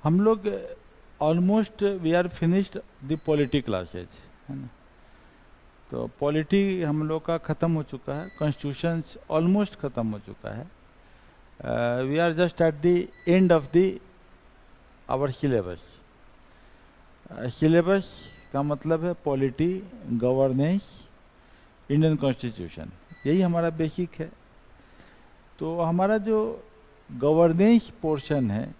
हम लोग almost we are finished the polity classes, है ना। तो पॉलिटी हम लोग का ख़त्म हो चुका है, कॉन्स्टिट्यूशन ऑलमोस्ट ख़त्म हो चुका है। We are just at the end of the our syllabus. Syllabus का मतलब है पॉलिटी, गवर्नेंस, इंडियन कॉन्स्टिट्यूशन, यही हमारा बेसिक है। तो हमारा जो गवर्नेंस पोर्शन है,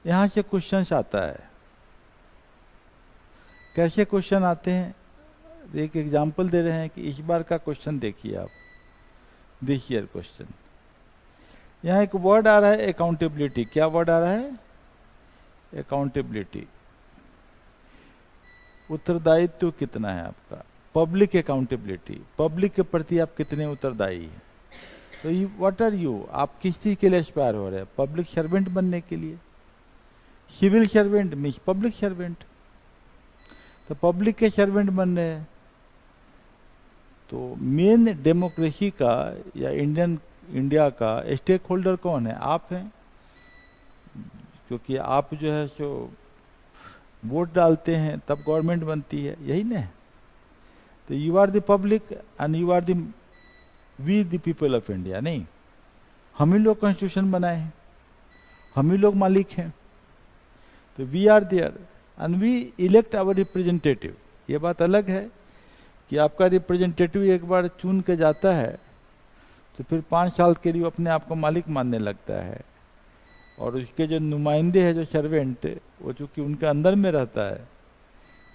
यहाँ से क्वेश्चंस आता है। कैसे क्वेश्चन आते हैं, एक एग्जांपल दे रहे हैं कि इस बार का क्वेश्चन देखिए आप, दिस ईयर क्वेश्चन। यहाँ एक वर्ड आ रहा है अकाउंटेबिलिटी। क्या वर्ड आ रहा है? अकाउंटेबिलिटी। उत्तरदायित्व कितना है आपका? पब्लिक अकाउंटेबिलिटी, पब्लिक के प्रति आप कितने उत्तरदायी हैं। तो यू व्हाट आर यू, आप किस चीज़ के लिए एस्पायर हो रहे हैं? पब्लिक सर्वेंट बनने के लिए। Civil servant means public servant, तो पब्लिक के सर्वेंट बन रहे हैं। तो मेन डेमोक्रेसी का या इंडिया का स्टेक होल्डर कौन है? आप हैं, क्योंकि आप जो है सो वोट डालते हैं तब गवर्नमेंट बनती है, यही ना। तो you are the public and you are the we the people of India. नहीं, हम ही लोग कॉन्स्टिट्यूशन बनाए हैं, हम ही लोग मालिक हैं। तो we are there and we elect our representative. ये बात अलग है कि आपका रिप्रेजेंटेटिव एक बार चुन के जाता है तो फिर 5 साल के लिए अपने आप को मालिक मानने लगता है, और उसके जो नुमाइंदे हैं, जो सर्वेंट, वो चूँकि उनके अंदर में रहता है,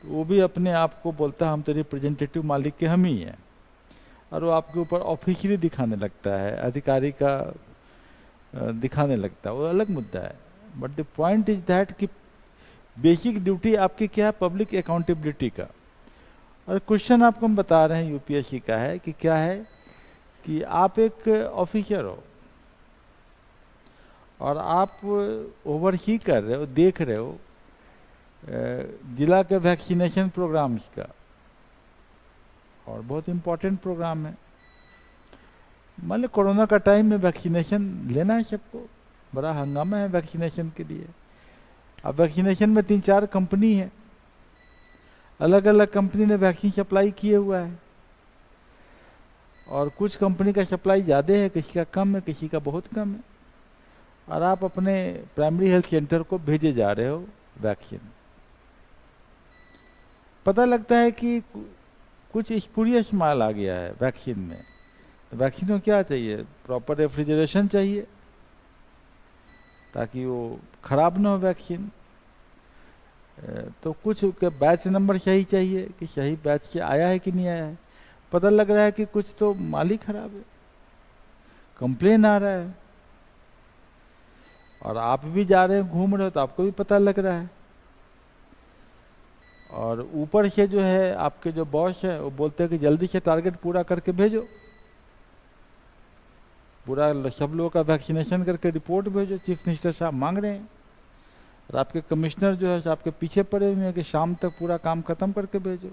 तो वो भी अपने आप को बोलता है हम तो रिप्रेजेंटेटिव मालिक के हम ही हैं, और वो आपके ऊपर ऑफिशियली दिखाने लगता है, अधिकारी का दिखाने लगता है, वो अलग मुद्दा है। But the point is that कि बेसिक ड्यूटी आपकी क्या है? पब्लिक अकाउंटेबिलिटी का। और क्वेश्चन आपको हम बता रहे हैं यूपीएससी का है कि क्या है कि आप एक ऑफिसर हो और आप ओवरसी कर रहे हो, देख रहे हो जिला के वैक्सीनेशन प्रोग्राम्स का, और बहुत इम्पोर्टेंट प्रोग्राम है। मान लो कोरोना का टाइम में वैक्सीनेशन लेना है सबको, बड़ा हंगामा है वैक्सीनेशन के लिए। अब वैक्सीनेशन में 3-4 कंपनी है, अलग अलग कंपनी ने वैक्सीन सप्लाई किए हुआ है, और कुछ कंपनी का सप्लाई ज़्यादा है, किसी का कम है, किसी का बहुत कम है, और आप अपने प्राइमरी हेल्थ सेंटर को भेजे जा रहे हो वैक्सीन। पता लगता है कि कुछ स्पूरियस माल आ गया है वैक्सीन में। तो वैक्सीन को क्या चाहिए? प्रॉपर रेफ्रिजरेशन चाहिए ताकि वो खराब ना हो वैक्सीन। तो कुछ के बैच नंबर सही चाहिए कि सही बैच से आया है कि नहीं आया है। पता लग रहा है कि कुछ तो माल ही खराब है, कंप्लेन आ रहा है, और आप भी जा रहे हैं, घूम रहे हो, तो आपको भी पता लग रहा है। और ऊपर से जो है आपके जो बॉस है वो बोलते हैं कि जल्दी से टारगेट पूरा करके भेजो, पूरा सब लोगों का वैक्सीनेशन करके रिपोर्ट भेजो, चीफ मिनिस्टर साहब मांग रहे हैं। और आपके कमिश्नर जो है आपके पीछे पड़े हुए हैं कि शाम तक पूरा काम खत्म करके भेजो,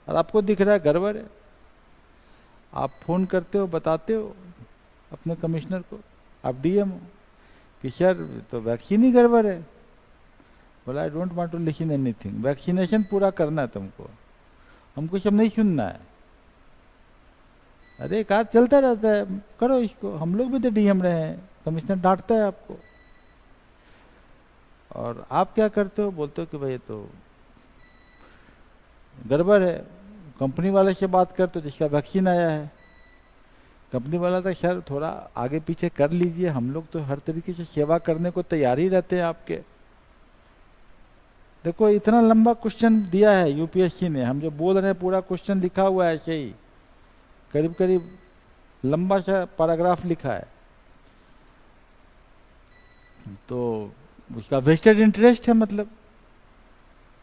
और आपको दिख रहा है गड़बड़ है। आप फ़ोन करते हो, बताते हो अपने कमिश्नर को, आप डीएम हो, कि सर तो वैक्सीन ही गड़बड़ है। बोला I don't want to listen anything, vaccination पूरा करना है तुमको, हमको सब नहीं सुनना है। अरे काम चलता रहता है, करो इसको, हम लोग भी तो डीएम रहे हैं, कमिश्नर डांटता है आपको। और आप क्या करते हो? बोलते हो कि भाई तो गड़बड़ है। कंपनी वाले से बात करते हो जिसका वैक्सीन आया है, कंपनी वाला तो सर थोड़ा आगे पीछे कर लीजिए, हम लोग तो हर तरीके से सेवा करने को तैयार ही रहते हैं आपके। देखो इतना लंबा क्वेश्चन दिया है यूपीएससी ने, हम जो बोल रहे हैं पूरा क्वेश्चन लिखा हुआ है ऐसे ही, करीब करीब लंबा सा पैराग्राफ लिखा है। तो उसका वेस्टेड इंटरेस्ट है, मतलब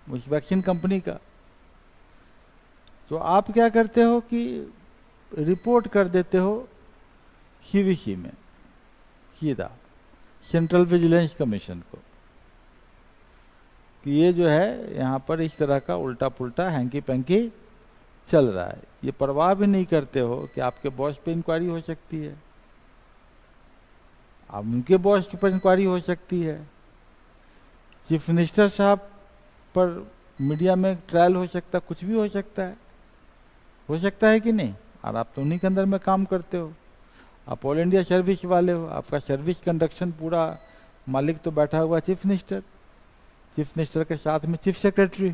उस वैक्सीन कंपनी का। तो आप क्या करते हो कि रिपोर्ट कर देते हो सीवीसी में सीधा, सेंट्रल विजिलेंस कमीशन को, कि ये जो है यहाँ पर इस तरह का उल्टा पुल्टा हैंकी पैंकी चल रहा है। ये परवाह भी नहीं करते हो कि आपके बॉस पे इंक्वायरी हो सकती है, अब उनके बॉस पर इंक्वायरी हो सकती है, चीफ मिनिस्टर साहब पर मीडिया में ट्रायल हो सकता है, कुछ भी हो सकता है कि नहीं? और आप तो उन्हीं के अंदर में काम करते हो, आप ऑल इंडिया सर्विस वाले हो, आपका सर्विस कंडक्शन पूरा मालिक तो बैठा हुआ चीफ मिनिस्टर के साथ में चीफ सेक्रेटरी।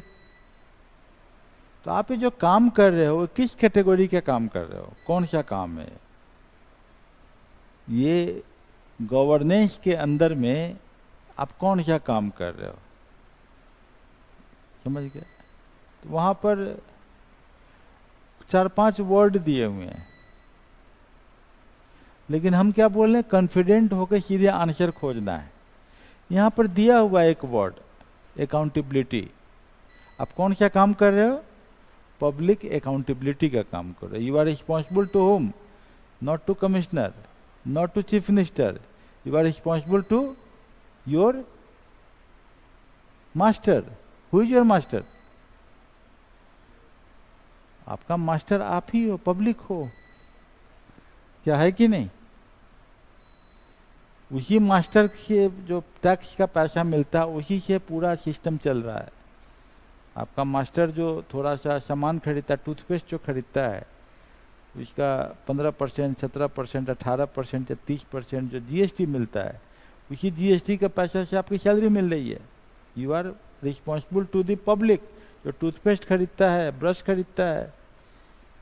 तो आप ये जो काम कर रहे हो किस कैटेगरी के काम कर रहे हो, कौन सा काम है ये? गवर्नेंस के अंदर में आप कौन सा काम कर रहे हो, समझ गए? तो वहां पर 4-5 वर्ड दिए हुए हैं, लेकिन हम क्या बोल रहे हैं, कॉन्फिडेंट होकर सीधे आंसर खोजना है। यहाँ पर दिया हुआ एक वर्ड अकाउंटेबिलिटी। आप कौन सा काम कर रहे हो? पब्लिक अकाउंटेबिलिटी का काम कर रहे हो। You are responsible to home, not to commissioner, not to chief minister, you are responsible to your master. Who is your master? आपका मास्टर आप ही हो, पब्लिक हो, क्या है कि नहीं? उसी मास्टर से जो टैक्स का पैसा मिलता है उसी से पूरा सिस्टम चल रहा है। आपका मास्टर जो थोड़ा सा सामान खरीदता है, टूथपेस्ट जो खरीदता है, उसका 15%, 17%, 18% या 30% जो जीएसटी मिलता है, उसी जीएसटी के पैसे से आपकी सैलरी मिल रही है। You are responsible to the public. जो टूथपेस्ट खरीदता है, ब्रश खरीदता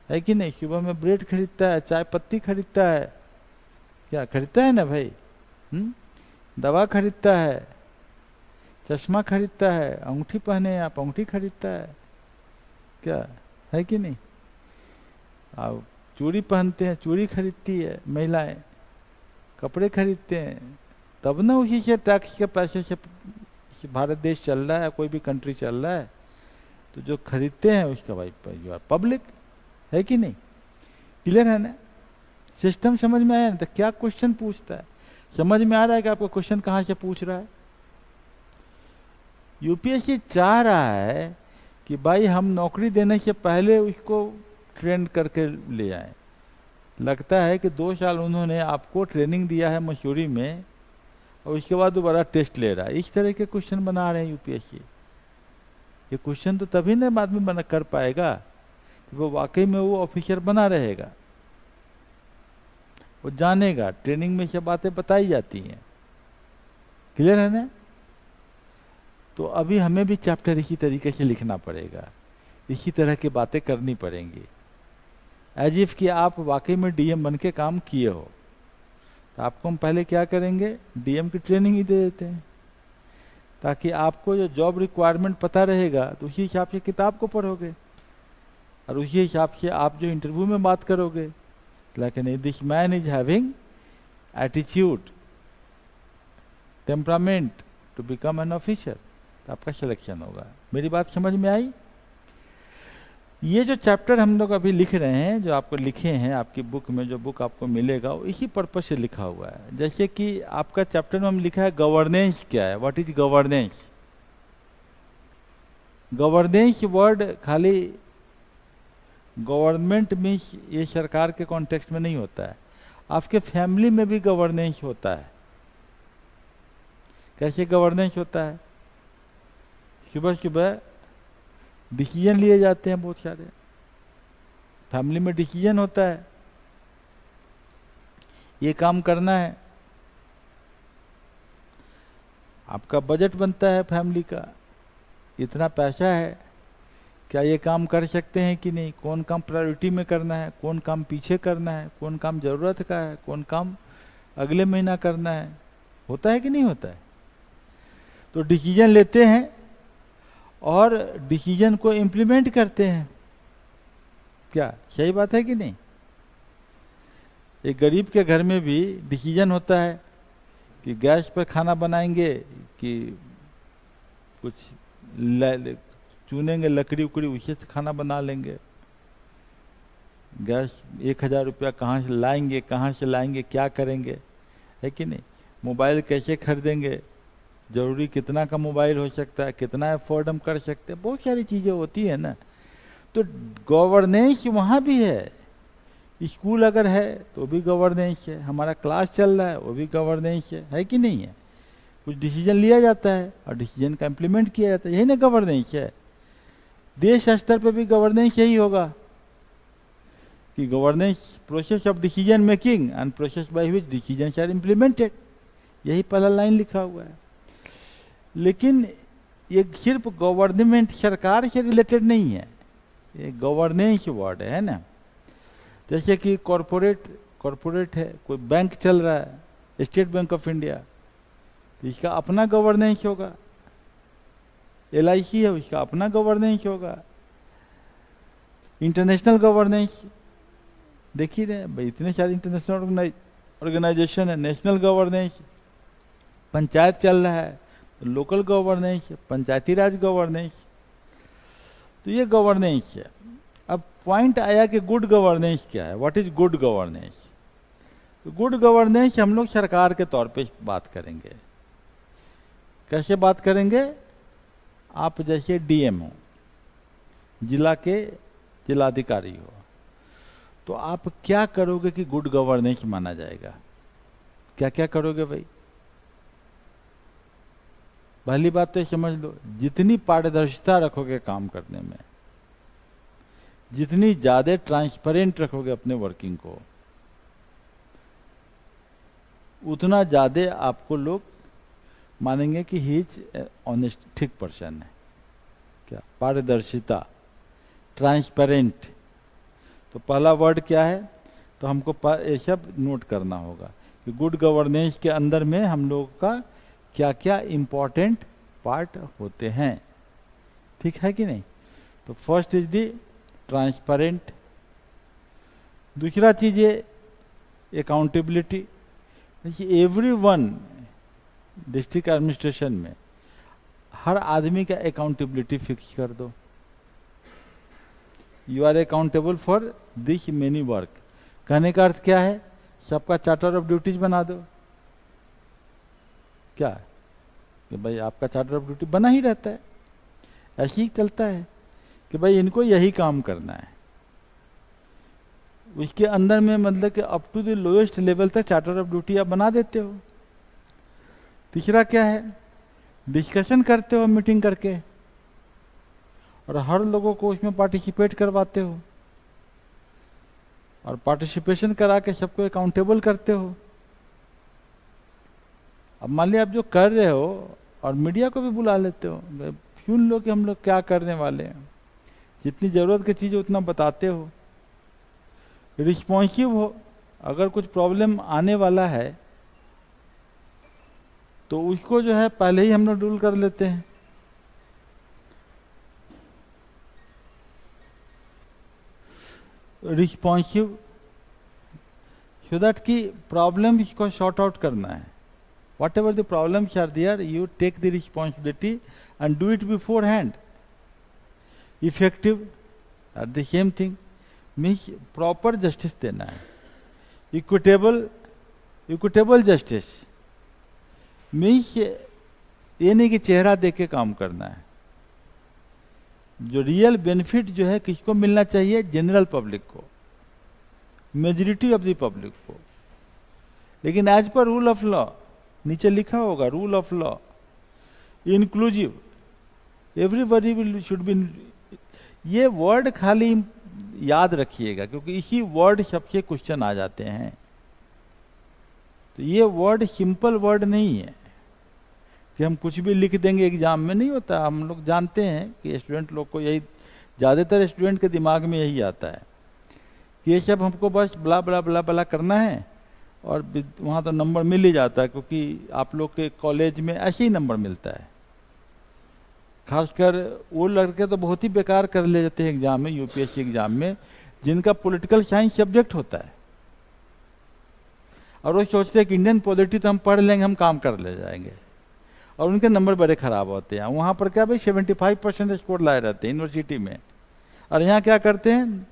है कि नहीं? सुबह में ब्रेड खरीदता है, चाय पत्ती खरीदता है, क्या खरीदता है ना भाई? दवा खरीदता है, चश्मा खरीदता है, अंगूठी पहने आप, अंगूठी खरीदता है, क्या है कि नहीं? आप चूड़ी पहनते हैं, चूड़ी खरीदती है महिलाएं, कपड़े खरीदते हैं, तब ना उसी से टैक्स के पैसे से भारत देश चल रहा है, कोई भी कंट्री चल रहा है। तो जो खरीदते हैं उसका भाई यू आर पब्लिक, है कि नहीं? क्लियर है ना? सिस्टम समझ में आया ना? तो क्या क्वेश्चन पूछता है, समझ में आ रहा है कि आपको क्वेश्चन कहाँ से पूछ रहा है? यूपीएससी चाह रहा है कि भाई हम नौकरी देने से पहले उसको ट्रेन करके ले आए। लगता है कि 2 साल उन्होंने आपको ट्रेनिंग दिया है मसूरी में और उसके बाद दोबारा टेस्ट ले रहा है। इस तरह के क्वेश्चन बना रहे हैं यूपीएससी। ये क्वेश्चन तो तभी ना बाद में बना कर पाएगा कि वो वाकई में वो ऑफिसर बना रहेगा, वो जानेगा, ट्रेनिंग में से बातें बताई जाती हैं। क्लियर है ना? तो अभी हमें भी चैप्टर इसी तरीके से लिखना पड़ेगा, इसी तरह की बातें करनी पड़ेंगी, एज इफ कि आप वाकई में डीएम बन के काम किए हो। तो आपको हम पहले क्या करेंगे, डीएम की ट्रेनिंग ही दे देते हैं, ताकि आपको जो जॉब रिक्वायरमेंट पता रहेगा तो उसी हिसाब से किताब को पढ़ोगे और उसी हिसाब से आप जो इंटरव्यू में बात करोगे, लेकिन this man is having attitude, temperament to become an officer, तो आपका सिलेक्शन होगा। मेरी बात समझ में आई? ये जो चैप्टर हम लोग अभी लिख रहे हैं, जो आपको लिखे हैं आपकी बुक में, जो बुक आपको मिलेगा वो इसी पर्पज से लिखा हुआ है। जैसे कि आपका चैप्टर में हम लिखा है गवर्नेंस क्या है, what is governance. Governance word खाली गवर्नमेंट मीन्स ये सरकार के कॉन्टेक्स्ट में नहीं होता है, आपके फैमिली में भी गवर्नेंस होता है। कैसे गवर्नेंस होता है? सुबह सुबह डिसीजन लिए जाते हैं, बहुत सारे फैमिली में डिसीजन होता है, ये काम करना है, आपका बजट बनता है फैमिली का, इतना पैसा है, क्या ये काम कर सकते हैं कि नहीं, कौन काम प्रायोरिटी में करना है, कौन काम पीछे करना है, कौन काम जरूरत का है, कौन काम अगले महीना करना है, होता है कि नहीं होता है? तो डिसीजन लेते हैं और डिसीजन को इम्प्लीमेंट करते हैं। क्या सही बात है कि नहीं? एक गरीब के घर में भी डिसीजन होता है कि गैस पर खाना बनाएंगे कि कुछ चुनेंगे लकड़ी उकड़ी, उसे से खाना बना लेंगे। गैस 1000 रुपया कहाँ से लाएंगे, क्या करेंगे, है कि नहीं? मोबाइल कैसे खरीदेंगे, जरूरी कितना का मोबाइल हो सकता है, कितना अफोर्ड हम कर सकते हैं, बहुत सारी चीज़ें होती है ना। तो गवर्नेंस वहाँ भी है, स्कूल अगर है तो भी गवर्नेंस है, हमारा क्लास चल रहा है वो भी गवर्नेंस है कि नहीं है? कुछ डिसीजन लिया जाता है और डिसीजन का इम्प्लीमेंट किया जाता है, यही ना गवर्नेंस है। देश स्तर पे भी गवर्नेंस यही होगा कि governance process of decision making and process by which decisions are implemented, यही पहला लाइन लिखा हुआ है। लेकिन ये सिर्फ गवर्नमेंट सरकार से रिलेटेड नहीं है, ये गवर्नेंस वर्ड है ना। जैसे कि कॉरपोरेट है, कोई बैंक चल रहा है, स्टेट बैंक ऑफ इंडिया, तो इसका अपना गवर्नेंस होगा। LIC है, उसका अपना गवर्नेंस होगा। इंटरनेशनल गवर्नेंस देख ही रहे भाई, इतने सारे इंटरनेशनल ऑर्गेनाइजेशन है। नेशनल गवर्नेंस, पंचायत चल रहा है तो लोकल गवर्नेंस, पंचायती राज गवर्नेंस, तो ये गवर्नेंस है। अब पॉइंट आया कि गुड गवर्नेंस क्या है, व्हाट इज गुड गवर्नेंस। तो गुड गवर्नेंस हम लोग सरकार के तौर पे बात करेंगे। कैसे बात करेंगे, आप जैसे DM हो, जिला के जिलाधिकारी हो, तो आप क्या करोगे कि गुड गवर्नेंस माना जाएगा, क्या क्या करोगे भाई। पहली बात तो ये समझ लो, जितनी पारदर्शिता रखोगे काम करने में, जितनी ज्यादा ट्रांसपेरेंट रखोगे अपने वर्किंग को, उतना ज्यादा आपको लोग मानेंगे कि ही इज ऑनेस्ट, ठीक पर्सन है। क्या पारदर्शिता, ट्रांसपेरेंट, तो पहला वर्ड क्या है, तो हमको ये सब नोट करना होगा कि गुड गवर्नेंस के अंदर में हम लोगों का क्या क्या इम्पोर्टेंट पार्ट होते हैं, ठीक है कि नहीं। तो फर्स्ट इज दी ट्रांसपेरेंट। दूसरा चीज है अकाउंटेबिलिटी। एवरीवन डिस्ट्रिक्ट एडमिनिस्ट्रेशन में हर आदमी का अकाउंटेबिलिटी फिक्स कर दो। You are accountable for this many work. कहने का अर्थ क्या है, सबका चार्टर ऑफ ड्यूटीज बना दो। क्या कि भाई आपका चार्टर ऑफ ड्यूटी बना ही रहता है, ऐसे ही चलता है कि भाई इनको यही काम करना है। उसके अंदर में मतलब कि up to the lowest level तक चार्टर ऑफ ड्यूटी आप बना देते हो। तीसरा क्या है, डिस्कशन करते हो मीटिंग करके और हर लोगों को उसमें पार्टिसिपेट करवाते हो और पार्टिसिपेशन करा के सबको अकाउंटेबल करते हो। अब मान लिया आप जो कर रहे हो और मीडिया को भी बुला लेते हो, सुन लो कि हम लोग क्या करने वाले हैं, जितनी जरूरत की चीज़ उतना बताते हो, रिस्पॉन्सिव हो। अगर कुछ प्रॉब्लम आने वाला है तो उसको जो है पहले ही हम लोग डील कर लेते हैं। रिस्पॉन्सिव सो दैट कि प्रॉब्लम इसको सॉर्ट आउट करना है। Whatever the problems are there, you take the responsibility and do it beforehand. Effective, at the same thing, means proper justice देना है। Equitable justice means ये नहीं कि चेहरा देख के काम करना है। जो रियल बेनिफिट जो है किसको मिलना चाहिए, जनरल पब्लिक को, मेजॉरिटी ऑफ द पब्लिक को। लेकिन as per rule of law, नीचे लिखा होगा rule of law, inclusive, everybody will should be. ये वर्ड खाली याद रखिएगा क्योंकि इसी वर्ड सबसे क्वेश्चन आ जाते हैं। तो ये वर्ड सिंपल वर्ड नहीं है कि हम कुछ भी लिख देंगे एग्जाम में, नहीं होता। हम लोग जानते हैं कि स्टूडेंट लोग को यही, ज़्यादातर स्टूडेंट के दिमाग में यही आता है कि ये सब हमको बस बला बला बला बला करना है और वहाँ तो नंबर मिल ही जाता है, क्योंकि आप लोग के कॉलेज में ऐसे ही नंबर मिलता है। खासकर वो लड़के तो बहुत ही बेकार कर ले जाते हैं एग्जाम में, UPSC एग्जाम में, जिनका पॉलिटिकल साइंस सब्जेक्ट होता है और वो सोचते हैं कि इंडियन पॉलिटी तो हम पढ़ लेंगे, हम काम कर ले जाएंगे, और उनके नंबर बड़े खराब होते हैं। वहाँ पर क्या भाई 75% स्कोर लाए रहते हैं यूनिवर्सिटी में, और यहाँ क्या करते हैं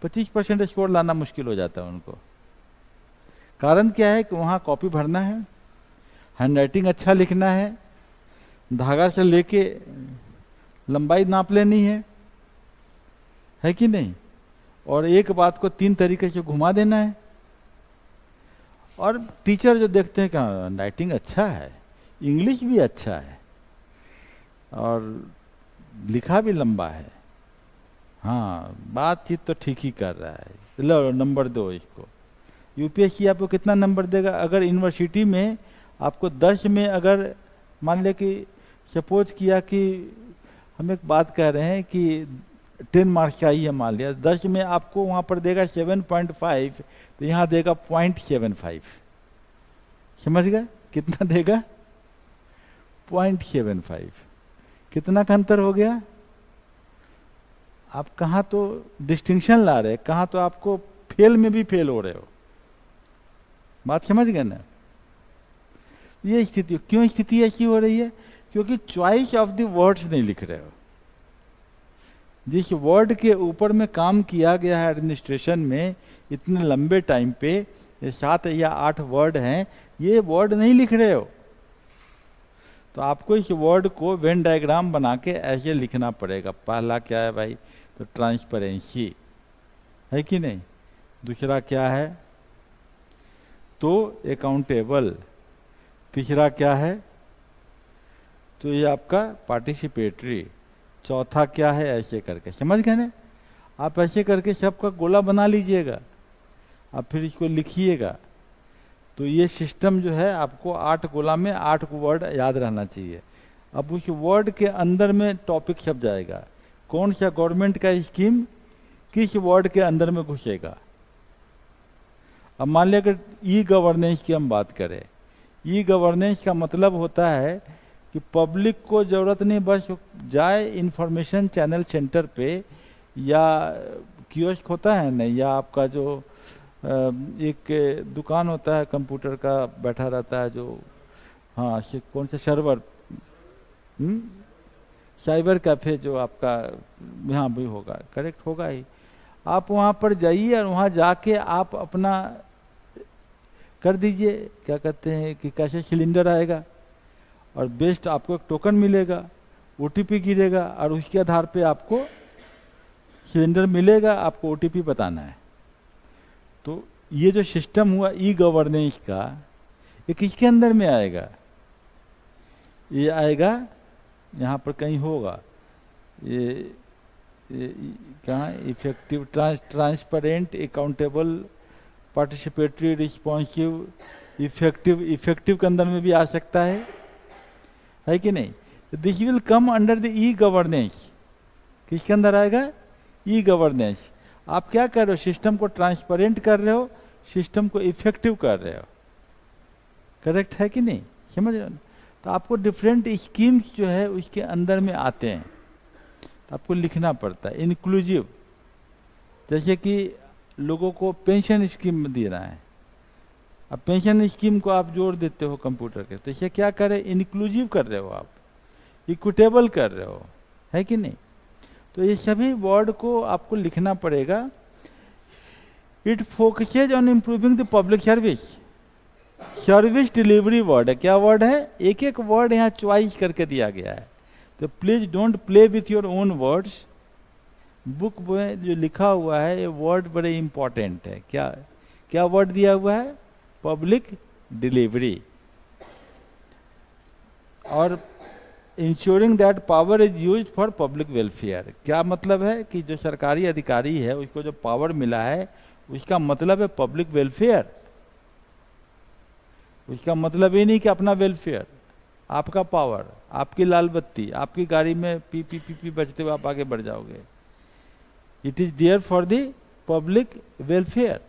25% स्कोर लाना मुश्किल हो जाता है उनको। कारण क्या है कि वहाँ कॉपी भरना है, हैंडराइटिंग अच्छा लिखना है, धागा से लेके लंबाई नाप लेनी है कि नहीं, और एक बात को 3 तरीके से घुमा देना है। और टीचर जो देखते हैं कि हैंडराइटिंग अच्छा है, इंग्लिश भी अच्छा है और लिखा भी लंबा है। हाँ, बातचीत तो ठीक ही कर रहा है। लो नंबर दो इसको। यूपीएससी आपको कितना नंबर देगा? अगर यूनिवर्सिटी में आपको 10 में अगर मान ले कि सपोज किया कि हम एक बात कह रहे हैं कि 10 मार्क्स चाहिए, मान लिया 10 में आपको वहाँ पर देगा 7.5, तो यहाँ देगा 0.75। समझ गए कितना देगा? 0.75। कितना का अंतर हो गया? आप कहाँ तो डिस्टिंक्शन ला रहे, कहाँ तो आपको फेल में भी फेल हो रहे हो। बात समझ गए ना? ये स्थिति, क्यों स्थिति ऐसी हो रही है? क्योंकि चॉइस ऑफ द वर्ड्स नहीं लिख रहे हो। जिस वर्ड के ऊपर में काम किया गया है एडमिनिस्ट्रेशन में इतने लंबे टाइम पे, ये 7 या 8 वर्ड हैं, ये वर्ड नहीं लिख रहे हो। तो आपको इस वर्ड को वेन डायग्राम बना के ऐसे लिखना पड़ेगा। पहला क्या है भाई? तो ट्रांसपेरेंसी है कि नहीं। दूसरा क्या है? तो अकाउंटेबल। तीसरा क्या है? तो ये आपका पार्टिसिपेटरी। चौथा क्या है? ऐसे करके, समझ गए ना? आप ऐसे करके सबका गोला बना लीजिएगा, आप फिर इसको लिखिएगा। तो ये सिस्टम जो है आपको 8 गोला में 8 वर्ड याद रहना चाहिए। अब उस वर्ड के अंदर में टॉपिक छप जाएगा, कौन सा गवर्नमेंट का स्कीम किस वर्ड के अंदर में घुसेगा। अब मान लिया कि ई गवर्नेंस की हम बात करें, ई गवर्नेंस का मतलब होता है कि पब्लिक को ज़रूरत नहीं बस जाए इंफॉर्मेशन चैनल सेंटर पे, या कियोस्क होता है ना, या आपका जो एक दुकान होता है कंप्यूटर का बैठा रहता है जो, हाँ कौन सा सर्वर, साइबर कैफे जो आपका यहाँ भी होगा, करेक्ट होगा ही। आप वहाँ पर जाइए और वहाँ जाके आप अपना कर दीजिए, क्या कहते हैं कि कैसे सिलेंडर आएगा, और बेस्ट आपको एक टोकन मिलेगा, ओटीपी गिरेगा, और उसके आधार पे आपको सिलेंडर मिलेगा, आपको ओटीपी बताना है। तो ये जो सिस्टम हुआ ई गवर्नेंस का, ये किसके अंदर में आएगा? ये आएगा यहाँ पर कहीं होगा, ये कहाँ? Effective, transparent, accountable, participatory, responsive, effective. Effective के अंदर में भी आ सकता है कि नहीं? This will come under the e governance. किसके अंदर आएगा? E governance. आप क्या कर रहे हो? सिस्टम को ट्रांसपेरेंट कर रहे हो, सिस्टम को इफेक्टिव कर रहे हो, करेक्ट है कि नहीं? समझ रहे हो? तो आपको डिफरेंट स्कीम्स जो है उसके अंदर में आते हैं, तो आपको लिखना पड़ता है। इंक्लूसिव, जैसे कि लोगों को पेंशन स्कीम देना है, अब पेंशन स्कीम को आप जोड़ देते हो कंप्यूटर के, तो इसे क्या करें? इंक्लूसिव कर रहे हो आप, इक्विटेबल कर रहे हो, है कि नहीं? तो ये सभी वर्ड को आपको लिखना पड़ेगा। It focuses on improving the public service. Service delivery word है। क्या वर्ड है? एक एक वर्ड यहाँ चॉइस करके दिया गया है। तो please don't play with your own words. Book में जो लिखा हुआ है ये वर्ड बड़े इंपॉर्टेंट है। क्या क्या वर्ड दिया हुआ है? Public delivery. और ensuring that power is used for public welfare. क्या मतलब है? कि जो सरकारी अधिकारी है उसको जो पावर मिला है उसका मतलब है पब्लिक वेलफेयर। उसका मतलब ये नहीं कि अपना वेलफेयर, आपका पावर, आपकी लाल बत्ती, आपकी गाड़ी में पी पी पी पी बजते हुए आप आगे बढ़ जाओगे। It is there for the public welfare.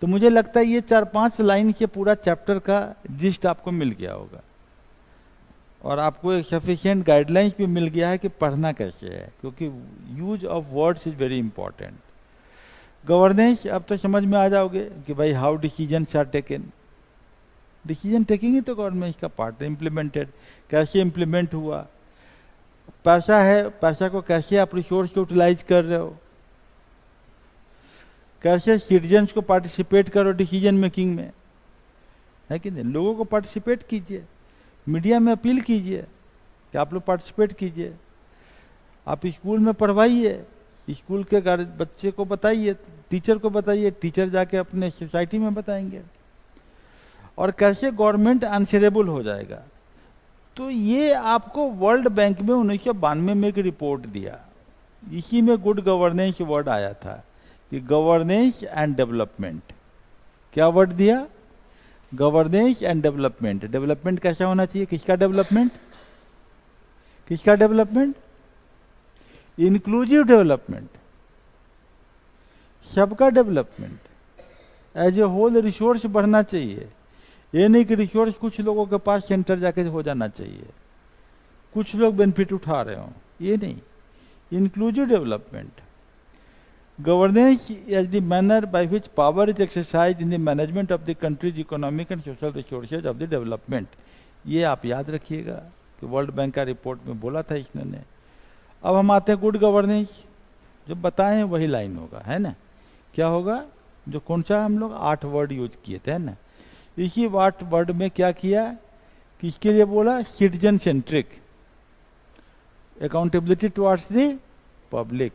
तो मुझे लगता है ये 4-5 लाइन से पूरा चैप्टर का जिस्ट आपको मिल गया होगा, और आपको एक सफिशिएंट गाइडलाइंस भी मिल गया है कि पढ़ना कैसे है, क्योंकि use of words is very important. Governance अब तो समझ में आ जाओगे कि भाई how decisions are taken. Decision taking ही तो गवर्नमेंट का पार्ट है। इम्प्लीमेंटेड, कैसे इम्प्लीमेंट हुआ। पैसा है, पैसा को कैसे आप रिसोर्स को यूटिलाइज कर रहे हो, कैसे सिटीजन्स को पार्टिसिपेट करो डिसीजन मेकिंग में, है कि नहीं? लोगों को पार्टिसिपेट कीजिए, मीडिया में अपील कीजिए कि आप लोग पार्टिसिपेट कीजिए। आप स्कूल में पढ़वाइए, स्कूल के बच्चे को बताइए, टीचर को बताइए, टीचर जाके अपने सोसाइटी में बताएंगे। और कैसे गवर्नमेंट आंसरेबल हो जाएगा। तो ये आपको वर्ल्ड बैंक में 1992 में एक रिपोर्ट दिया, इसी में गुड गवर्नेंस वर्ड आया था कि गवर्नेंस एंड डेवलपमेंट। क्या वर्ड दिया? Governance and development. डेवलपमेंट कैसा होना चाहिए? किसका डेवलपमेंट? किसका डेवलपमेंट? इंक्लूसिव डेवलपमेंट, सबका development. As a whole resource बढ़ना चाहिए। ये नहीं कि रिसोर्स कुछ लोगों के पास सेंटर जाके हो जाना चाहिए, कुछ लोग बेनिफिट उठा रहे हों, ये नहीं। Inclusive development. Governance as the manner by which power is exercise in the management of the country's economic and social resources of the development. ये आप याद रखिएगा कि वर्ल्ड बैंक का रिपोर्ट में बोला था इसने। अब हम आते हैं गुड गवर्नेंस। जो बताएं वही लाइन होगा, है ना? क्या होगा? जो कौन सा हम लोग 8 वर्ड यूज किए थे, है ना? इसी 8 वर्ड में क्या किया? किसके लिए बोला? Citizen centric, accountability towards the public,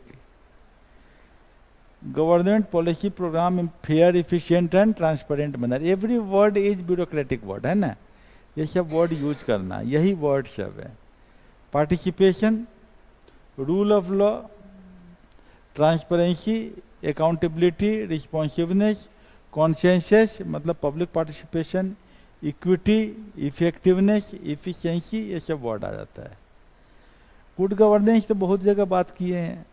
government policy program in fair, efficient and transparent manner. Every word is bureaucratic word, है ना? ये सब वर्ड यूज करना, यही वर्ड सब है। Participation, rule of law, transparency, accountability, responsiveness, consensus मतलब public participation, equity, effectiveness, efficiency, ये सब वर्ड आ जाता है। गुड गवर्नेंस तो बहुत जगह बात किए हैं,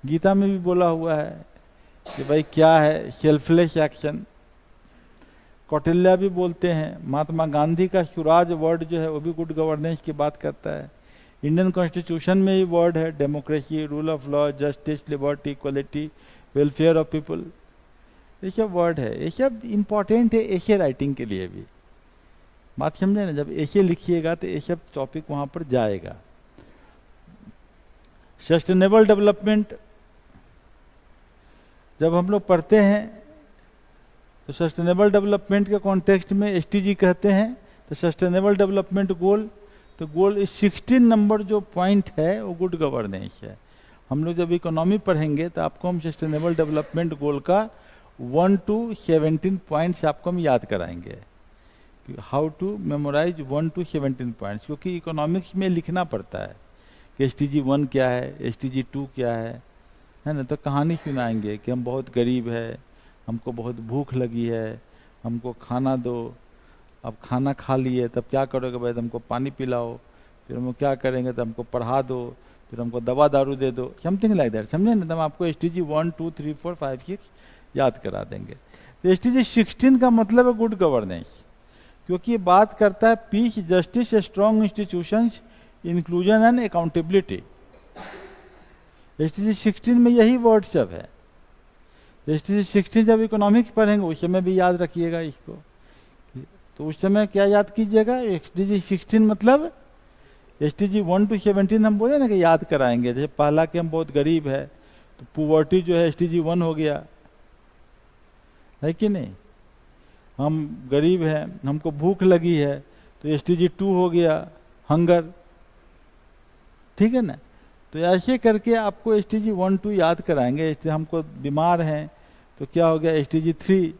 गीता में भी बोला हुआ है कि भाई क्या है सेल्फलेस एक्शन। कौटिल्य भी बोलते हैं, महात्मा गांधी का स्वराज वर्ड जो है वो भी गुड गवर्नेंस की बात करता है। इंडियन कॉन्स्टिट्यूशन में ये वर्ड है, democracy, rule of law, justice, liberty, equality, welfare of people, ये सब वर्ड है। ये सब इम्पॉर्टेंट है एसे राइटिंग के लिए भी। बात समझे ना? जब एसे लिखिएगा तो ये सब टॉपिक वहाँ पर जाएगा। सस्टेनेबल डेवलपमेंट जब हम लोग पढ़ते हैं तो सस्टेनेबल डेवलपमेंट के कॉन्टेक्स्ट में एसटीजी कहते हैं। तो सस्टेनेबल डेवलपमेंट गोल, तो गोल 16 नंबर जो पॉइंट है वो गुड गवर्नेंस है। हम लोग जब इकोनॉमी पढ़ेंगे तो आपको हम सस्टेनेबल डेवलपमेंट गोल का 1 to 17 पॉइंट्स आपको हम याद कराएंगे। How to memorize 1 to 17 points, क्योंकि इकोनॉमिक्स में लिखना पड़ता है कि SDG 1 क्या है, SDG 2 क्या है ना? तो कहानी सुनाएंगे कि हम बहुत गरीब है, हमको बहुत भूख लगी है, हमको खाना दो। अब खाना खा लिए तब क्या करोगे भाई? तो हमको पानी पिलाओ। फिर हम क्या करेंगे? तो हमको पढ़ा दो, फिर हमको दवा दारू दे दो, समथिंग लाइक दैट। समझे ना? तो हम आपको SDG 1, 2, 3, 4, 5, 6 याद करा देंगे। तो SDG 16 का मतलब है गुड गवर्नेंस, क्योंकि ये बात करता है peace, justice, strong institutions, inclusion and accountability. SDG 16 में यही वर्ड सब है। SDG 16 जब इकोनॉमिक्स पढ़ेंगे उस समय भी याद रखिएगा इसको। तो उस समय क्या याद कीजिएगा? SDG 16 मतलब SDG 1 to 17 हम बोले ना कि याद कराएंगे। जैसे पहला कि हम बहुत गरीब है तो पुवर्टी जो है SDG 1 हो गया, है कि नहीं? हम गरीब हैं, हमको भूख लगी है तो SDG 2 हो गया, हंगर। ठीक है ना? तो ऐसे करके आपको SDG 1, 2 याद कराएंगे। हमको बीमार हैं तो क्या हो गया? SDG 3,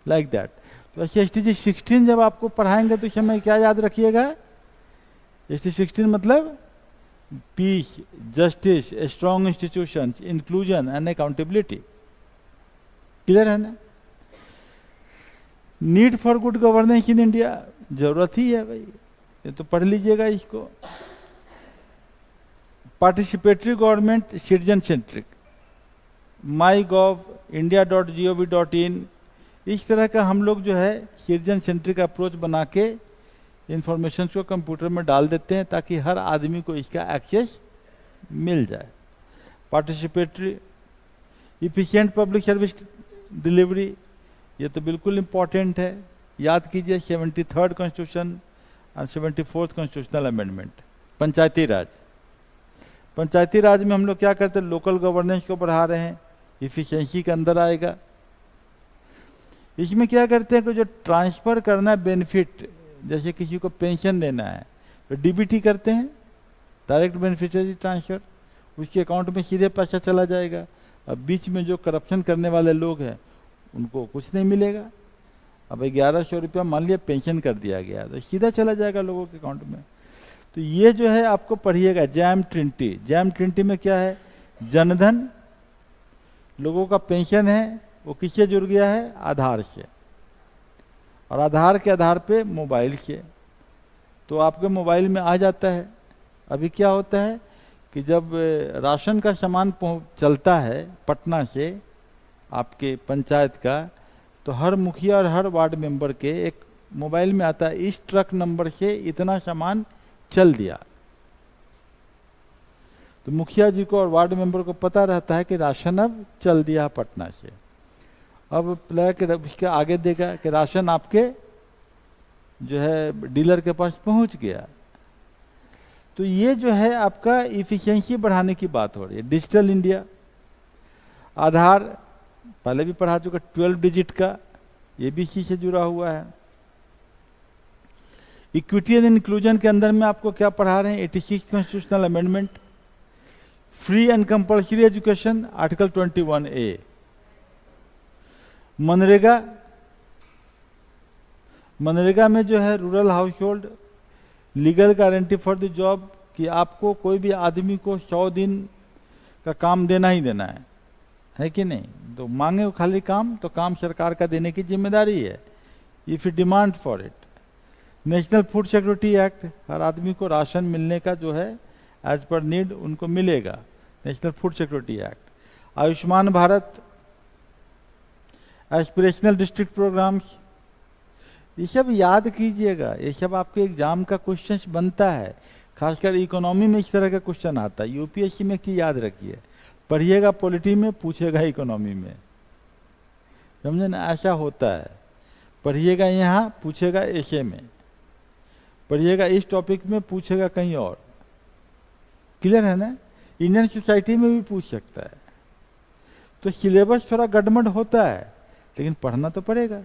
like that. तो ऐसे SDG 16 जब आपको पढ़ाएंगे तो इस समय क्या याद रखिएगा? SDG 16 मतलब peace, justice, strong institutions, inclusion and accountability. Clear है ना? Need for good governance in India, जरूरत ही है भाई, ये तो पढ़ लीजिएगा इसको। Participatory government, citizen centric, MyGov, India.gov.in, इस तरह का हम लोग जो है सिटीजन सेंट्रिक अप्रोच बना के इंफॉर्मेशन को कंप्यूटर में डाल देते हैं ताकि हर आदमी को इसका एक्सेस मिल जाए। Participatory, efficient public service delivery, ये तो बिल्कुल इम्पॉर्टेंट है, याद कीजिए। 73rd कॉन्स्टिट्यूशन और 74th कॉन्स्टिट्यूशनल अमेंडमेंट। पंचायती राज, पंचायती राज में हम लोग क्या करते हैं? लोकल गवर्नेंस को बढ़ा रहे हैं, इफिशिएंसी के अंदर आएगा। इसमें क्या करते हैं कि जो ट्रांसफ़र करना है बेनिफिट, जैसे किसी को पेंशन देना है तो DBT करते हैं, डायरेक्ट बेनिफिशियरी ट्रांसफ़र, उसके अकाउंट में सीधे पैसा चला जाएगा। अब बीच में जो करप्शन करने वाले लोग हैं उनको कुछ नहीं मिलेगा। अब 1100 रुपया मान लिया पेंशन कर दिया गया तो सीधा चला जाएगा लोगों के अकाउंट में। तो ये जो है आपको पढ़िएगा जैम ट्रिनिटी। जैम ट्रिनिटी में क्या है, जनधन, लोगों का पेंशन है वो किससे जुड़ गया है, आधार से, और आधार के आधार पे मोबाइल से, तो आपके मोबाइल में आ जाता है। अभी क्या होता है कि जब राशन का सामान चलता है पटना से आपके पंचायत का, तो हर मुखिया और हर वार्ड मेंबर के एक मोबाइल में आता है इस ट्रक नंबर से इतना सामान चल दिया। तो मुखिया जी को और वार्ड मेंबर को पता रहता है कि राशन अब चल दिया पटना से। अब इसके आगे देगा कि राशन आपके जो है डीलर के पास पहुंच गया। तो ये जो है आपका इफिशिएंसी बढ़ाने की बात हो रही है। डिजिटल इंडिया, आधार पहले भी पढ़ा चुका, 12 डिजिट का, ये भी इसी से जुड़ा हुआ है। इक्विटी एंड इंक्लूजन के अंदर में आपको क्या पढ़ा रहे हैं, 86 constitutional amendment, free and compulsory education, article 21A, MNREGA, MNREGA में जो है rural house hold legal guarantee for the job, कि आपको कोई भी आदमी को 100 दिन का काम देना ही देना है कि नहीं। तो मांगे खाली काम, तो काम सरकार का देने की जिम्मेदारी है, if you demand for it. National food security act, हर आदमी को राशन मिलने का जो है एज पर नीड उनको मिलेगा, national food security act. Ayushman Bharat, aspirational district programs, ये सब याद कीजिएगा, ये सब आपके एग्जाम का क्वेश्चन बनता है, खासकर इकोनॉमी में इस तरह का क्वेश्चन आता है। यूपीएससी में एक चीज याद रखिए, पढ़िएगा पॉलिटी में, पूछेगा इकोनॉमी में, समझे ना, ऐसा होता है। पढ़िएगा यहाँ, पूछेगा एशे में, पढ़िएगा इस टॉपिक में, पूछेगा कहीं और। क्लियर है ना। इंडियन सोसाइटी में भी पूछ सकता है। तो सिलेबस थोड़ा गड़बड़ होता है, लेकिन पढ़ना तो पड़ेगा।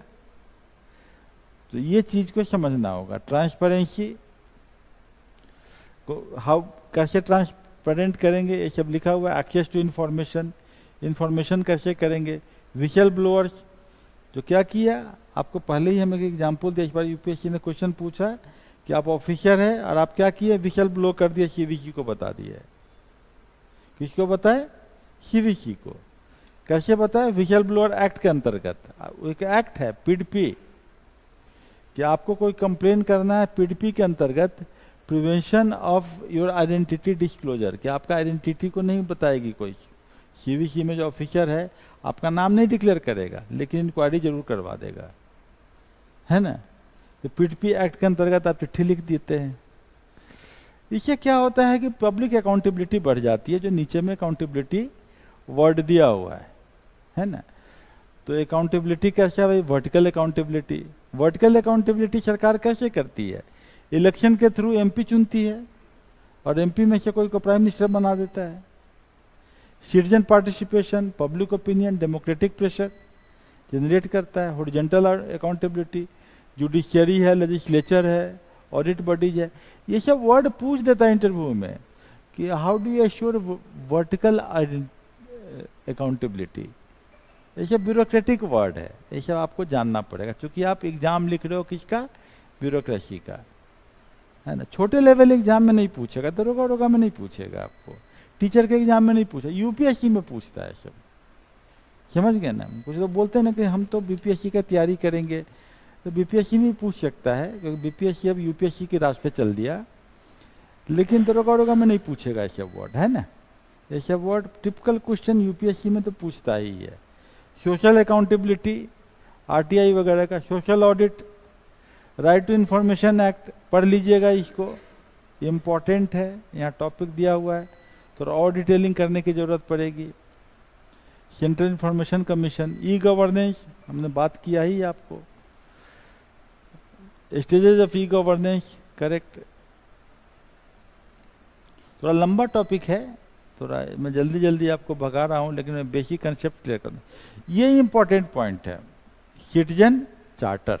तो ये चीज को समझना होगा। ट्रांसपेरेंसी को हाउ, कैसे ट्रांसपेरेंट करेंगे, ये सब लिखा हुआ है। एक्सेस टू इंफॉर्मेशन, इंफॉर्मेशन कैसे करेंगे। विशल ब्लोअर्स, जो क्या किया आपको पहले ही हमें एग्जाम्पल दिया, इस बार यूपीएससी ने क्वेश्चन पूछा कि आप ऑफिसर है और आप क्या किए, विशल ब्लो कर दिए, सीवीसी को बता दिए। किसको बताए, सीवीसी को। कैसे बताए, विशल ब्लोअर एक्ट के अंतर्गत, एक एक्ट है पीडीपी, कि आपको कोई कंप्लेन करना है पीडीपी के अंतर्गत, prevention of your identity disclosure, कि आपका आइडेंटिटी को नहीं बताएगी कोई। सीवीसी में जो ऑफिसर है आपका नाम नहीं डिक्लेयर करेगा, लेकिन इंक्वायरी जरूर करवा देगा, है ना। तो पीडीपी एक्ट के अंतर्गत आप चिट्ठी लिख देते हैं। इससे क्या होता है कि पब्लिक अकाउंटेबिलिटी बढ़ जाती है, जो नीचे में अकाउंटेबिलिटी वर्ड दिया हुआ है ना। तो अकाउंटेबिलिटी कैसे है भाई, वर्टिकल अकाउंटेबिलिटी। वर्टिकल अकाउंटेबिलिटी सरकार कैसे करती है, इलेक्शन के थ्रू एमपी चुनती है और एमपी में से कोई को प्राइम मिनिस्टर बना देता है। Citizen participation, public opinion, democratic pressure generate करता है। हॉरिजॉन्टल अकाउंटेबिलिटी, जुडिशियरी है, लेजिस्लेचर है, ऑडिट बॉडीज है। ये सब वर्ड पूछ देता है इंटरव्यू में कि how do you assure vertical accountability. ये सब ब्यूरोक्रेटिक वर्ड है, ये सब आपको जानना पड़ेगा, क्योंकि आप एग्जाम लिख रहे हो किसका, ब्यूरोक्रेसी का, है ना। छोटे लेवल एग्जाम में नहीं पूछेगा, दरोगा में नहीं पूछेगा, आपको टीचर के एग्जाम में नहीं पूछा, यूपीएससी में पूछता है सब। समझ गए ना। कुछ लोग बोलते हैं ना कि हम तो बीपीएससी का तैयारी करेंगे, तो बीपीएससी में पूछ सकता है, क्योंकि बीपीएससी अब यूपीएससी के रास्ते चल दिया, लेकिन दरोगा में नहीं पूछेगा ये सब वर्ड, है ना। ये सब वर्ड टिपिकल क्वेश्चन यूपीएससी में तो पूछता ही है। सोशल अकाउंटेबिलिटी, आरटीआई वगैरह का, social audit, right to information act, पढ़ लीजिएगा इसको, इम्पॉर्टेंट है, यहाँ टॉपिक दिया हुआ है, तो और डिटेलिंग करने की जरूरत पड़ेगी। Central information commission, e governance, हमने बात किया ही आपको। Stages of e governance, correct. थोड़ा लंबा टॉपिक है, थोड़ा मैं जल्दी जल्दी आपको भगा रहा हूँ, लेकिन मैं बेसिक कंसेप्ट क्लियर कर दूँ। ये इंपॉर्टेंट पॉइंट है, सिटीजन चार्टर।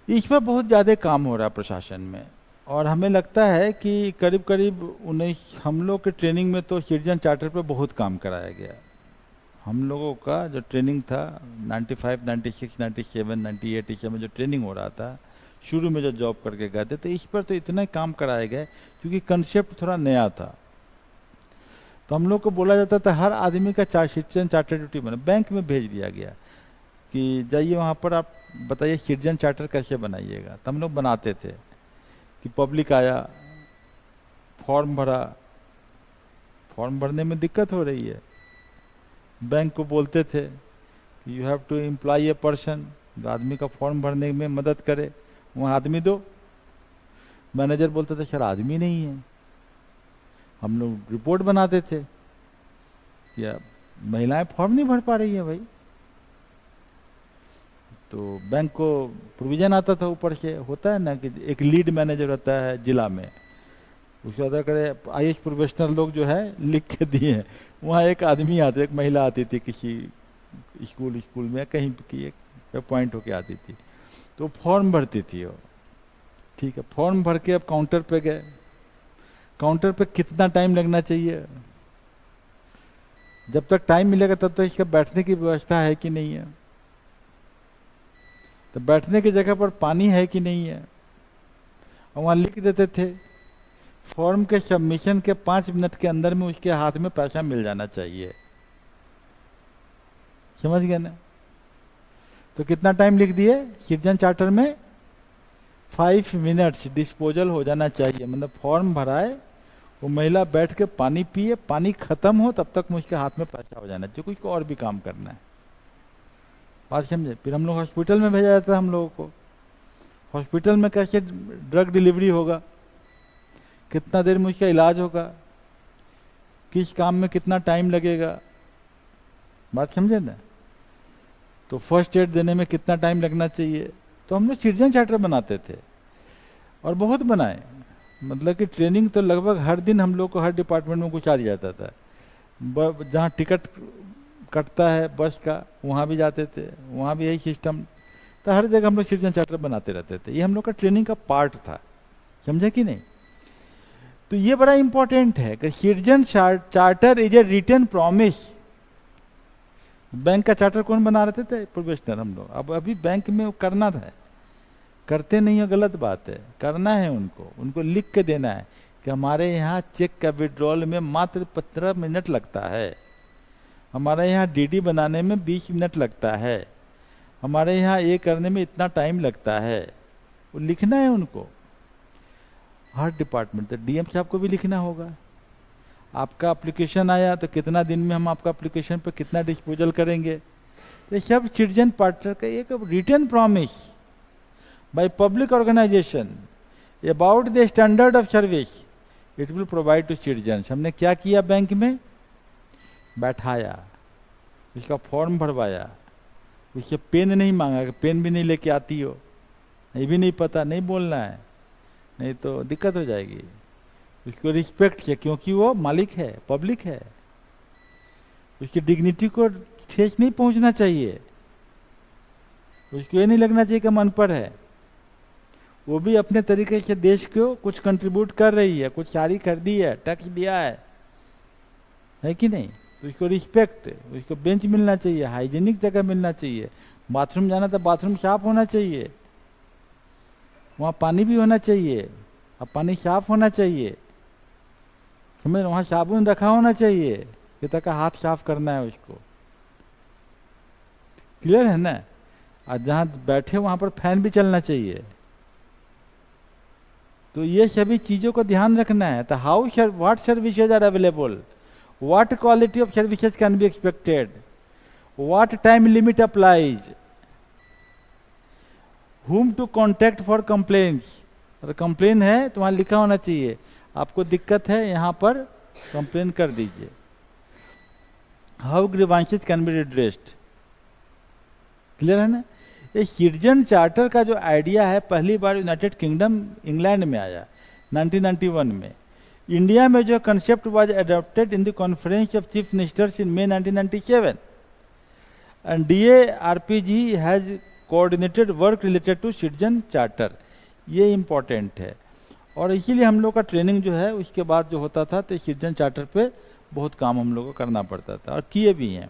इस पर बहुत ज़्यादा काम हो रहा है प्रशासन में, और हमें लगता है कि करीब करीब 19 हम लोग के ट्रेनिंग में तो सिटीजन चार्टर पे बहुत काम कराया गया। हम लोगों का जो ट्रेनिंग था 95, 96, 97, 98 इस समय जो ट्रेनिंग हो रहा था, शुरू में जो जॉब करके गए थे, तो इस पर तो इतना काम कराए गए क्योंकि कंसेप्ट थोड़ा नया था। तो हम लोग को बोला जाता था हर आदमी का सिटीजन चार्टर ड्यूटी बना, बैंक में भेज दिया गया कि जाइए वहाँ पर आप बताइए सिटीजन चार्टर कैसे बनाइएगा। तो हम लोग बनाते थे कि पब्लिक आया, फॉर्म भरा, फॉर्म भरने में दिक्कत हो रही है, बैंक को बोलते थे कि you have to employ a person जो आदमी का फॉर्म भरने में मदद करे, वहाँ आदमी दो। मैनेजर बोलते थे सर आदमी नहीं है। हम लोग रिपोर्ट बनाते थे या महिलाएं फॉर्म नहीं भर पा रही है भाई। तो बैंक को प्रोविजन आता था ऊपर से, होता है ना कि एक लीड मैनेजर होता है जिला में, उसको अदा करे IAS प्रोफेशनल लोग जो है लिख के दिए हैं, वहाँ एक आदमी आते, एक महिला आती थी किसी स्कूल में कहीं की एक पॉइंट होके आती थी, तो फॉर्म भरती थी वो। ठीक है, फॉर्म भर के अब काउंटर पे गए, काउंटर पे कितना टाइम लगना चाहिए, जब तक टाइम मिलेगा तब तक इसका बैठने की व्यवस्था है कि नहीं है, तो बैठने की जगह पर पानी है कि नहीं है। और वहाँ लिख देते थे फॉर्म के सबमिशन के 5 मिनट के अंदर में उसके हाथ में पैसा मिल जाना चाहिए। समझ गए ना? तो कितना टाइम लिख दिए सिटीजन चार्टर में, 5 मिनट्स डिस्पोजल हो जाना चाहिए। मतलब फॉर्म भराए, वो महिला बैठ के पानी पिए, पानी खत्म हो तब तक मुझके हाथ में पैसा हो जाना चाहिए, कुछ और भी काम करना है। बात समझे? फिर हम लोग हॉस्पिटल में भेजा जाता है हम लोगों को। हॉस्पिटल में कैसे ड्रग डिलीवरी होगा, कितना देर में उसका इलाज होगा, किस काम में कितना टाइम लगेगा, बात समझे ना? तो फर्स्ट एड देने में कितना टाइम लगना चाहिए। तो हम लोग सिटीजन चार्टर बनाते थे और बहुत बनाए। मतलब कि ट्रेनिंग तो लगभग हर दिन हम लोग को हर डिपार्टमेंट में कुछ आ जाता था। जहाँ टिकट कटता है बस का, वहाँ भी जाते थे, वहाँ भी यही सिस्टम। तो हर जगह हम लोग सिटीजन चार्टर बनाते रहते थे। ये हम लोग का ट्रेनिंग का पार्ट था, समझे कि नहीं? तो ये बड़ा इंपॉर्टेंट है कि citizen charter is a written promise. Bank का चार्टर कौन बना रहे थे? प्रोफेशनल हम लोग। अब अभी बैंक में करना था, करते नहीं है, गलत बात है, करना है उनको लिख के देना है कि हमारे यहाँ चेक का विड्रॉल में मात्र 15 मिनट लगता है, हमारे यहाँ DD बनाने में 20 मिनट लगता है, हमारे यहाँ ये करने में इतना टाइम लगता है। वो लिखना है उनको हर डिपार्टमेंट। तो DM साहब को भी लिखना होगा, आपका एप्लीकेशन आया तो कितना दिन में हम आपका एप्लीकेशन पे कितना डिस्पोजल करेंगे। ये सब सिटीजन पार्टनर का एक written promise by public organization about the standard of service it will provide to citizen. हमने क्या किया? बैंक में बैठाया, उसका फॉर्म भरवाया, उससे पेन नहीं मांगा, पेन भी नहीं लेके आती हो, ये भी नहीं पता, नहीं बोलना है, नहीं तो दिक्कत हो जाएगी। उसको रिस्पेक्ट है क्योंकि वो मालिक है, पब्लिक है, उसकी डिग्निटी को ठेस नहीं पहुंचना चाहिए, उसको ये नहीं लगना चाहिए कि हम अनपढ़ है। वो भी अपने तरीके से देश को कुछ कंट्रीब्यूट कर रही है, कुछ सारी खरीदी है, टैक्स दिया है कि नहीं? तो उसको रिस्पेक्ट, उसको बेंच मिलना चाहिए, हाइजीनिक जगह मिलना चाहिए, बाथरूम जाना तो बाथरूम साफ होना चाहिए, वहाँ पानी भी होना चाहिए, अब पानी साफ होना चाहिए, समझ? वहाँ साबुन रखा होना चाहिए कि तक हाथ साफ करना है उसको। क्लियर है ना? और जहाँ बैठे वहाँ पर फैन भी चलना चाहिए। तो ये सभी चीज़ों को ध्यान रखना है। तो how what services are available, what quality of services can be expected, what time limit applies, whom to contact for complaints। अगर कंप्लेन है तो वहाँ लिखा होना चाहिए आपको दिक्कत है, यहाँ पर कंप्लेन कर दीजिए। How grievances can be redressed. Clear है ना? ये सिटीजन चार्टर का जो आइडिया है पहली बार यूनाइटेड किंगडम इंग्लैंड में आया 1991 में। इंडिया में जो concept was adopted in the conference of chief ministers in May 1997 and DARPG has coordinated work related to citizen charter. ये इम्पॉर्टेंट है और इसीलिए हम लोग का ट्रेनिंग जो है उसके बाद जो होता था तो सिटीजन चार्टर पे बहुत काम हम लोग को करना पड़ता था और किए भी हैं।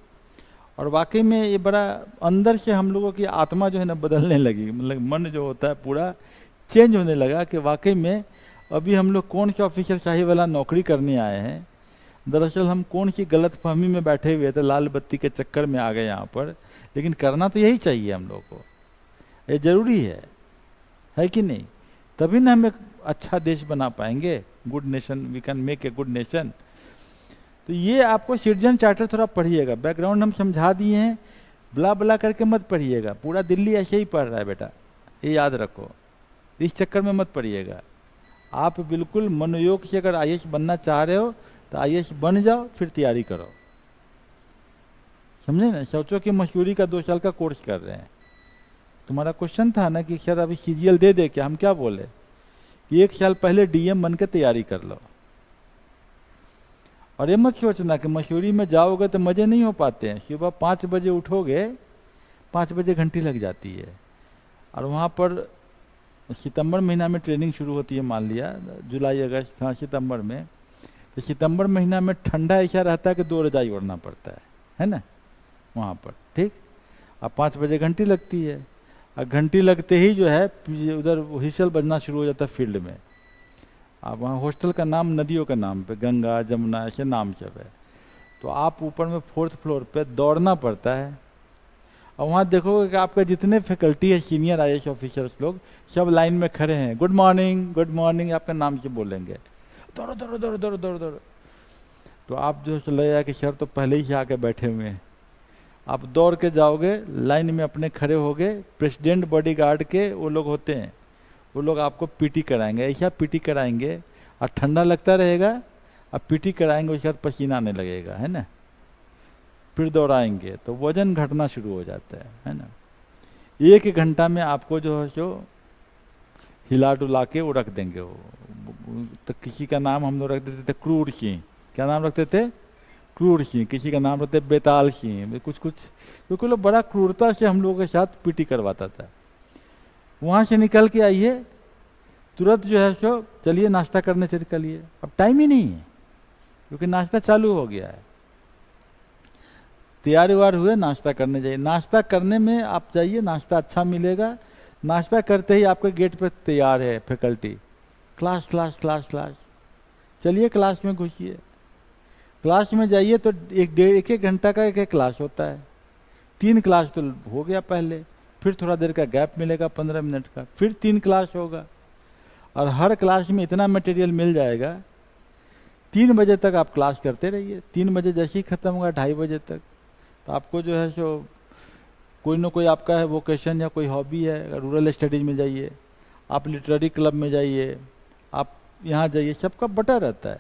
और वाकई में ये बड़ा अंदर से हम लोगों की आत्मा जो है ना बदलने लगी, मतलब मन जो होता है पूरा चेंज होने लगा कि वाकई में अभी हम लोग कौन सी ऑफिसर शाही वाला नौकरी करने आए हैं, दरअसल हम कौन सी गलत फहमी में बैठे हुए थे, लाल बत्ती के चक्कर में आ गए यहाँ पर। लेकिन करना तो यही चाहिए हम लोग को, ये जरूरी है कि नहीं? तभी ना हम एक अच्छा देश बना पाएंगे, good nation, we can make a good nation. तो ये आपको सिटीजन चार्टर थोड़ा पढ़िएगा, बैकग्राउंड हम समझा दिए हैं, बला बला करके मत पढ़िएगा। पूरा दिल्ली ऐसे ही पढ़ रहा है बेटा, ये याद रखो, इस चक्कर में मत पढ़िएगा। आप बिल्कुल मनोयोग से अगर आईएएस बनना चाह रहे हो तो आईएएस बन जाओ, फिर तैयारी करो, समझे ना? सोचो कि मसूरी का 2 साल का कोर्स कर रहे हैं। तुम्हारा क्वेश्चन था ना कि सर अभी सीजीएल दे दे क्या, हम क्या बोले कि 1 साल पहले डीएम बन के तैयारी कर लो। और ये मत सोचना कि मसूरी में जाओगे तो मज़े नहीं हो पाते हैं। सुबह 5 बजे उठोगे, 5 बजे घंटी लग जाती है, और वहाँ पर सितंबर महीना में ट्रेनिंग शुरू होती है, मान लिया जुलाई अगस्त, हाँ सितंबर में। तो सितंबर महीना में ठंडा ऐसा रहता है कि 2 रजाई ओढ़ना पड़ता है ना वहाँ पर, ठीक। अब 5 बजे घंटी लगती है, और घंटी लगते ही जो है उधर व्हिसल बजना शुरू हो जाता है फील्ड में। अब वहाँ हॉस्टल का नाम नदियों का नाम पे, गंगा जमुना ऐसे नाम सब है। तो आप ऊपर में 4th फ्लोर पे दौड़ना पड़ता है, और वहाँ देखोगे कि आपके जितने फैकल्टी है, सीनियर आईएएस ऑफिसर्स लोग, सब लाइन में खड़े हैं, गुड मॉर्निंग गुड मॉर्निंग आपका नाम से बोलेंगे, दौड़ो दौड़ो दौड़ो दौड़ो दौड़ो दौड़ो। तो आप जो लगेगा कि सर तो पहले ही से आके बैठे हुए हैं। आप दौड़ के जाओगे, लाइन में अपने खड़े होगे, प्रेसिडेंट बॉडीगार्ड के वो लोग होते हैं, वो लोग आपको पीटी कराएंगे, ऐसा पीटी कराएंगे, और ठंडा लगता रहेगा, अब पीटी कराएंगे, उसके बाद पसीना आने लगेगा, है ना। फिर दौड़ाएंगे तो वजन घटना शुरू हो जाता है ना। 1 घंटा में आपको जो है सो हिला डुला के वो रख देंगे। वो तो किसी का नाम हम लोग रख देते थे क्रूर सिंह, क्या नाम रखते थे? क्रूर सिंह। किसी का नाम रखते बेताल सिंह, कुछ कुछ, क्योंकि लोग बड़ा क्रूरता से हम लोगों के साथ पीटी करवाता था। वहाँ से निकल के आइए, तुरंत जो है सो चलिए नाश्ता करने से निकलिए, अब टाइम ही नहीं है क्योंकि नाश्ता चालू हो गया है। तैयार वार हुए, नाश्ता करने जाइए, नाश्ता करने में आप जाइए, नाश्ता अच्छा मिलेगा। नाश्ता करते ही आपके गेट पर तैयार है faculty, class class class class, चलिए क्लास में घुसिए। क्लास में जाइए तो एक घंटा का एक क्लास होता है, 3 क्लास तो हो गया पहले, फिर थोड़ा देर का गैप मिलेगा 15 मिनट का, फिर 3 क्लास होगा, और हर क्लास में इतना मटेरियल मिल जाएगा। 3 बजे तक आप क्लास करते रहिए, 3 बजे जैसे ही खत्म होगा 2:30 बजे तक, तो आपको जो है सो कोई ना कोई आपका है वोकेशन या कोई हॉबी है, रूरल स्टडीज में जाइए, आप लिटरेरी क्लब में जाइए, आप यहाँ जाइए, सबका बटा रहता है,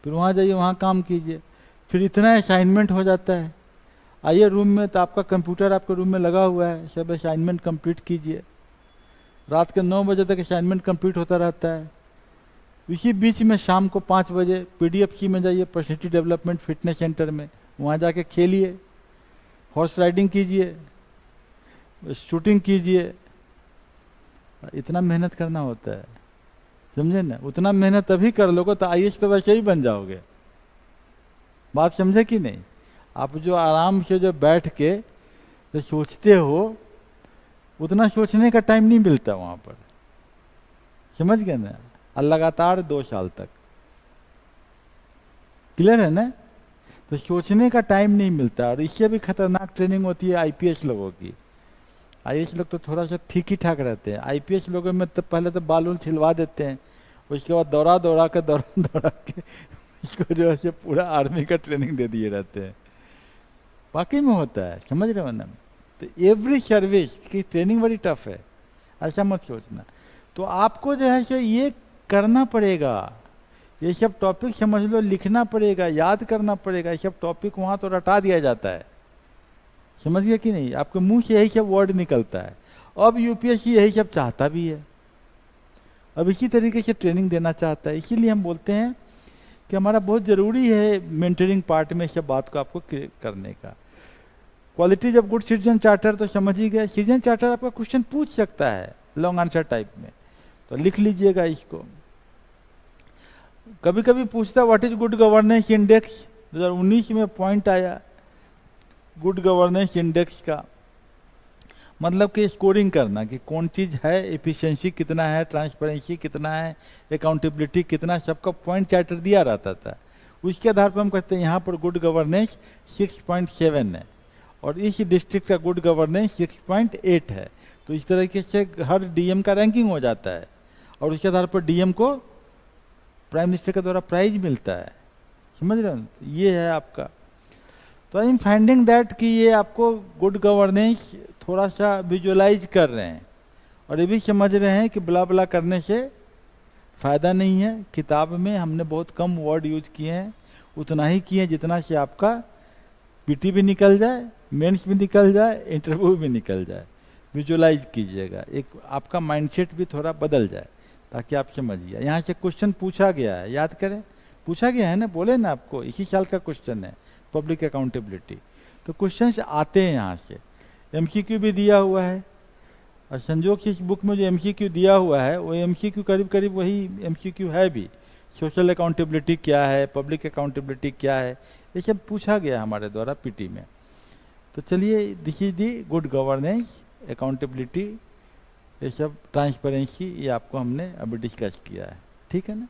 फिर वहाँ जाइए, वहाँ काम कीजिए। फिर इतना असाइनमेंट हो जाता है, आइए रूम में, तो आपका कंप्यूटर आपके रूम में लगा हुआ है, सब असाइनमेंट कंप्लीट कीजिए। रात के 9 बजे तक असाइनमेंट कंप्लीट होता रहता है। इसी बीच में शाम को 5 बजे पीडीएफसी में जाइए, पर्सनैलिटी डेवलपमेंट फिटनेस सेंटर में, वहाँ जाके खेलिए, हॉर्स राइडिंग कीजिए, शूटिंग कीजिए। इतना मेहनत करना होता है, समझे ना। उतना मेहनत तभी कर लोगे तो आईएएस तो वैसे ही बन जाओगे। बात समझे कि नहीं? आप जो आराम से जो बैठ के जो सोचते हो, उतना सोचने का टाइम नहीं मिलता वहाँ पर, समझ गए ना। और लगातार 2 साल तक, क्लियर है ना। तो सोचने का टाइम नहीं मिलता, और इससे भी खतरनाक ट्रेनिंग होती है आईपीएस लोगों की। आईएएस लोग तो थोड़ा सा ठीक ही ठाक रहते हैं, आईपीएस लोगों में तो पहले तो बाल छिलवा देते हैं, उसके बाद दौड़ा दौड़ा के इसको जो है पूरा आर्मी का ट्रेनिंग दे दिए रहते हैं। वाकई में होता है, समझ रहे हो ना। तो एवरी सर्विस की ट्रेनिंग बड़ी टफ है, ऐसा मत सोचना। तो आपको जो है सो ये करना पड़ेगा, ये सब टॉपिक समझ लो, लिखना पड़ेगा, याद करना पड़ेगा। ये सब टॉपिक वहाँ तो रटा दिया जाता है, समझ गए कि नहीं। आपके मुंह से यही सब वर्ड निकलता है। अब यूपीएससी यही सब चाहता भी है, अब इसी तरीके से ट्रेनिंग देना चाहता है। इसीलिए हम बोलते हैं कि हमारा बहुत ज़रूरी है मेंटरिंग पार्ट में सब बात को आपको करने का। Qualities of good citizen charter तो समझ ही गए। सिटीजन चार्टर आपका क्वेश्चन पूछ सकता है लॉन्ग आंसर टाइप में, तो लिख लीजिएगा इसको। कभी कभी पूछता what is good governance index, 2019 में पॉइंट आया, गुड गवर्नेंस इंडेक्स का मतलब कि स्कोरिंग करना कि कौन चीज़ है, एफिशिएंसी कितना है, ट्रांसपेरेंसी कितना है, अकाउंटेबिलिटी कितना, सबका पॉइंट चार्टर दिया रहता था। उसके आधार पर हम कहते हैं यहाँ पर गुड गवर्नेंस 6.7 है और इस डिस्ट्रिक्ट का गुड गवर्नेंस 6.8 है। तो इस तरीके से हर डीएम का रैंकिंग हो जाता है और उसके आधार पर डीएम को प्राइम मिनिस्टर के द्वारा प्राइज मिलता है। समझ रहे हो, ये है आपका। तो आई एम फाइंडिंग दैट कि ये आपको गुड गवर्नेंस थोड़ा सा विजुअलाइज कर रहे हैं और ये भी समझ रहे हैं कि बला बला करने से फ़ायदा नहीं है। किताब में हमने बहुत कम वर्ड यूज किए हैं, उतना ही किए जितना से आपका पीटी भी निकल जाए, मेंस भी निकल जाए, इंटरव्यू भी निकल जाए। विजुअलाइज कीजिएगा, एक आपका माइंडसेट भी थोड़ा बदल जाए ताकि आप समझिए। यहाँ से क्वेश्चन पूछा गया है, याद करें, पूछा गया है ना, बोले ना आपको इसी साल का क्वेश्चन है पब्लिक अकाउंटेबिलिटी। तो क्वेश्चंस आते हैं यहाँ से, एमसीक्यू भी दिया हुआ है और संजोग से इस बुक में जो एमसीक्यू दिया हुआ है वो एमसीक्यू करीब करीब वही एमसीक्यू है भी। सोशल अकाउंटेबिलिटी क्या है, पब्लिक अकाउंटेबिलिटी क्या है, ये सब पूछा गया हमारे द्वारा पीटी में। तो चलिए, this is the good governance, accountability, ये सब ट्रांसपेरेंसी, ये आपको हमने अभी डिस्कस किया है। ठीक है ना।